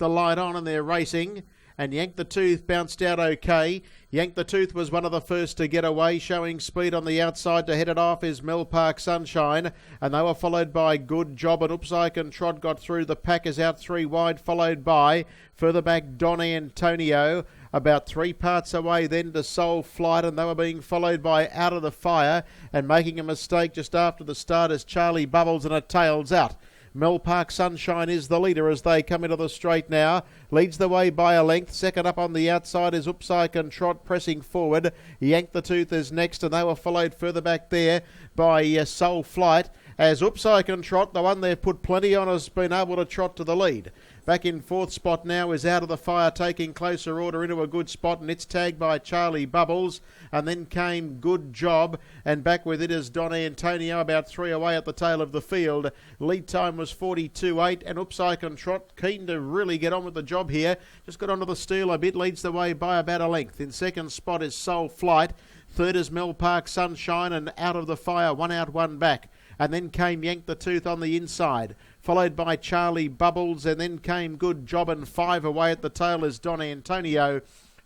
the light on and they're racing. And Yank the Tooth bounced out okay. Yank the Tooth was one of the first to get away, showing speed on the outside. To head it off is Mill Park Sunshine, and they were followed by Good Job, and Upsike and Trot got through. The pack is out 3 wide, followed by further back Donny Antonio. About 3 parts away then to Soul Flight, and they were being followed by Out of the Fire, and making a mistake just after the start is Charlie Bubbles, and it tails out. Mill Park Sunshine is the leader as they come into the straight now. Leads the way by a length. Second up on the outside is Upsike and Trot pressing forward. Yank the Tooth is next, and they were followed further back there by Soul Flight. As Upsike and Trot, the one they've put plenty on, has been able to trot to the lead. Back in 4th spot now is Out of the Fire, taking closer order into a good spot, and it's tagged by Charlie Bubbles, and then came Good Job, and back with it is Don Antonio, about 3 away at the tail of the field. Lead time was 42.8, and Upsike and Trot keen to really get on with the job here. Just got onto the steel a bit, leads the way by about a length. In 2nd spot is Soul Flight. 3rd is Mill Park Sunshine, and Out of the Fire, 1 out, 1 back. And then came Yank the Tooth on the inside, followed by Charlie Bubbles, and then came Good Job, and 5 away at the tail is Don Antonio.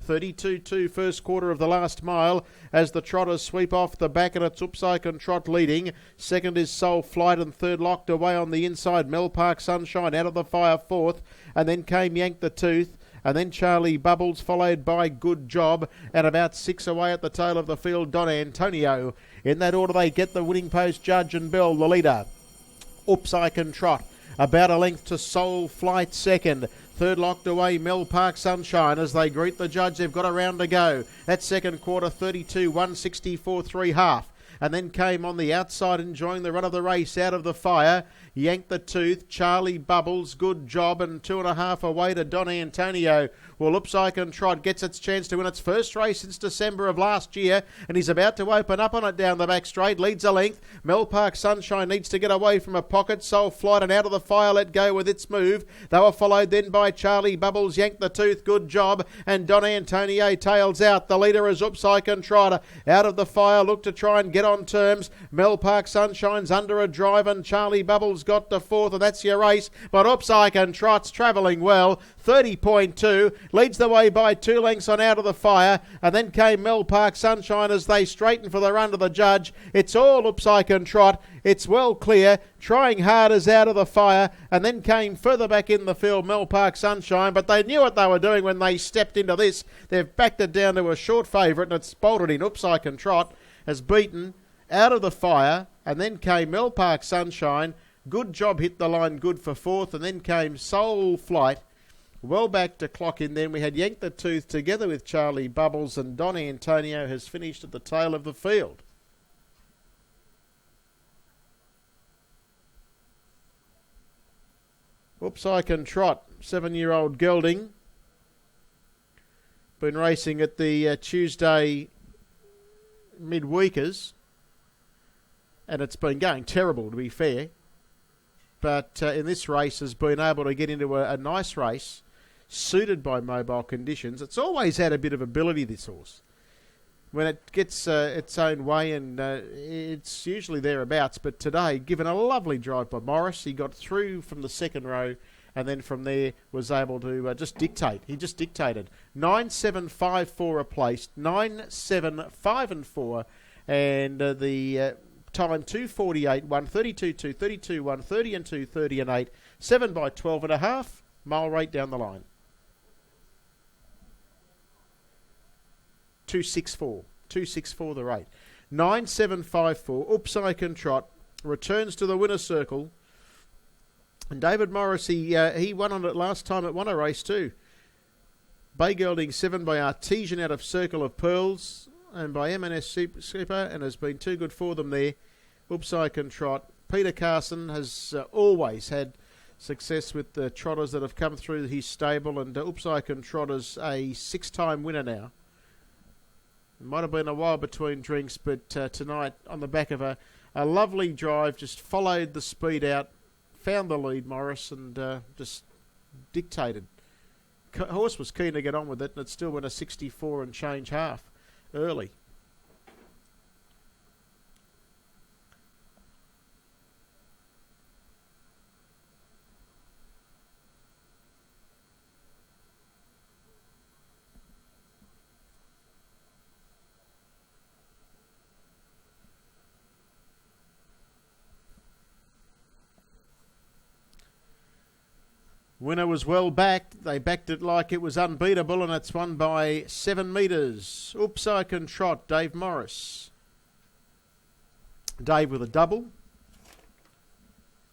32-2 first quarter of the last mile as the trotters sweep off the back, and it's Upsike and Trot leading. Second is Soul Flight, and third locked away on the inside Mill Park Sunshine. Out of the Fire 4th, and then came Yank the Tooth, and then Charlie Bubbles, followed by Good Job, and about 6 away at the tail of the field Don Antonio. In that order they get the winning post, Judge and Bell the leader. Upsike and Trot about a length to Soul Flight second. Third locked away Mill Park Sunshine as they greet the judge. They've got a round to go. That second quarter 32, 164, 3.5. And then came on the outside, enjoying the run of the race, Out of the Fire, Yank the Tooth, Charlie Bubbles, Good Job, and 2.5 away to Don Antonio. Well, Upsike and Trot gets its chance to win its first race since December of last year, and he's about to open up on it down the back straight. Leads a length. Mill Park Sunshine needs to get away from a pocket. Soul Flight and Out of the Fire let go with its move. They were followed then by Charlie Bubbles, Yank the Tooth, Good Job, and Don Antonio tails out. The leader is Upsike and Trot. Out of the Fire look to try and get on terms. Mill Park Sunshine's under a drive, and Charlie Bubbles got to 4th, and that's your race. But Upsike and Trot's travelling well. 30.2, leads the way by 2 lengths on Out of the Fire, and then came Mill Park Sunshine as they straighten for the run to the judge. It's all Upsike and Trot. It's well clear, trying hard as Out of the Fire, and then came further back in the field Mill Park Sunshine, but they knew what they were doing when they stepped into this. They've backed it down to a short favourite, and it's bolted in. Upsike and Trot has beaten Out of the Fire, and then came Mill Park Sunshine. Good Job hit the line good for 4th, and then came Soul Flight. Well back to clock in then. We had Yank the Tooth together with Charlie Bubbles, and Don Antonio has finished at the tail of the field. Upsike and Trot, 7-year-old gelding. Been racing at the Tuesday midweekers, and it's been going terrible, to be fair. But in this race has been able to get into a nice race, suited by mobile conditions. It's always had a bit of ability, this horse. When it gets its own way, and it's usually thereabouts. But today, given a lovely drive by Morris, he got through from the second row, and then from there was able to just dictate. He just dictated. 9-7-5-4 replaced, 9-7-5-4, and the time 2:48, 1:32, 2:32, 1:30 and 2:30 and 8, 7 by 12.5, mile rate down the line. 264 the rate. 9-7-5-4, Upsike and Trot returns to the winner's circle. And David Morris, he won on it last time. It won a race too. Bay Gelding 7 by Artesian out of Circle of Pearls, and by M&S Super, and has been too good for them there. Upsike and Trot. Peter Carson has always had success with the trotters that have come through his stable, and Upsike and Trot is a 6-time winner now. It might have been a while between drinks, but tonight on the back of a lovely drive, just followed the speed out, found the lead, Morris, and just dictated. Horse was keen to get on with it, and it still went a 64 and change half early. Winner was well backed. They backed it like it was unbeatable, and it's won by 7 metres. Oops, I Can Trot, Dave Morris. Dave with a double.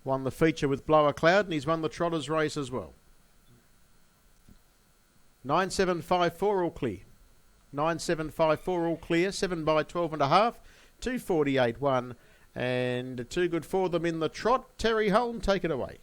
Won the feature with Blower Cloud, and he's won the Trotters race as well. 9754 all clear. 9754 all clear. 7 by 12.5. 248.1. And too good for them in the trot. Terry Holm, take it away.